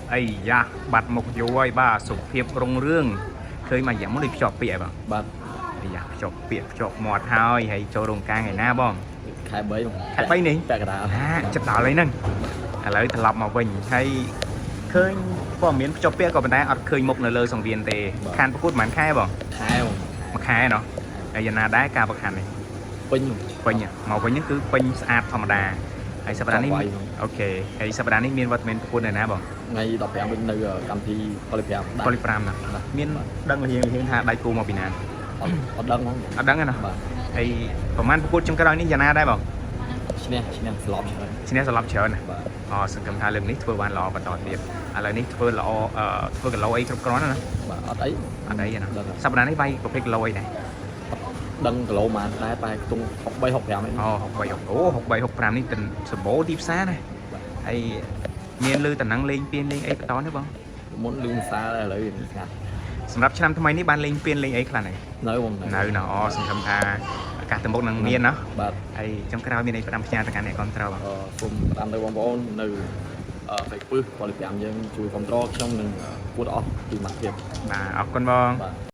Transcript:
ไอ้ยาบัดหมกย้อยบ้าสุขเพียบรงเรื่องเคยมาอย่างมันเลยจอบเปียบ่ បាទ ไอ้ยาจอบเปียจอบหมอดเท้าให้โจรงกลางไงหน้าบ้อง ខែ3 แค่ไปนี่ ពាក់កណ្ដាល จับต่อเลยนั่งอะไรถลับมาวิ่งให้เคยป้อมเมียนจอบเปียก็เป็นได้อัดเคยหมกในเลยสองเวียนเตะคานประกุดหมันแค่บ่ ខែ มาแค่เนาะไอ้ยานาได้กาประคันนี่ ពេញ ពេញមកវិញគឺពេញស្អាតធម្មតាហើយសប្តាហ៍នេះអូខេហើយសប្តាហ៍នេះមានវត្តមានប្រកួតនៅណាបង ថ្ងៃ15វិញនៅកម្មវិធីប៉ូលី5 ប៉ូលី5ណាមានដឹងលៀងថាដៃគូមកពីណា អត់ដឹងហ្មង អត់ដឹងទេណា បាទ ហើយប្រហែលប្រកួតចុងក្រោយនេះយ៉ាងណាដែរបង ឈ្នះស្លប់ច្រើន ឈ្នះសន្លប់ច្រើនណា បាទ អូសង្ឃឹមថាលើកនេះធ្វើបានល្អបន្តទៀតឥឡូវនេះធ្វើល្អធ្វើគីឡូអីគ្រប់គ្រាន់ណា បាទអត់អី អត់អីណាសប្តាហ៍នេះវាយប្រភេទគីឡូអីដែរ ដឹងគីឡូប៉ុន្មានដែរតែខ្ទង់63 65ឯង អូ63អូ63 65នេះទាំងសម្បូរទីផ្សារណាហើយមានលឺតំណែងលេងពៀនលេងអីបន្តទេបង មុនលឺភាសាដែរឥឡូវវាស្ងាត់ សម្រាប់ឆ្នាំថ្មីនេះបានលេងពៀនលេងអីខ្លះហ្នឹង នៅហ្មង នៅណអូសង្ឃឹមថាឱកាសទៅមុខនឹងមានណា បាទ ហើយចុងក្រោយមានអីផ្ដាំផ្ញើទៅកាន់អ្នកគ្រប់ត្របង សូមផ្ដាំទៅបងប្អូននៅហ្វេសប៊ឺកប៉ូលី5យើងជួយគ្រប់គ្រងខ្ញុំនឹងពួតអស់ពីមាត់ទៀត បាទអរគុណបង បាទ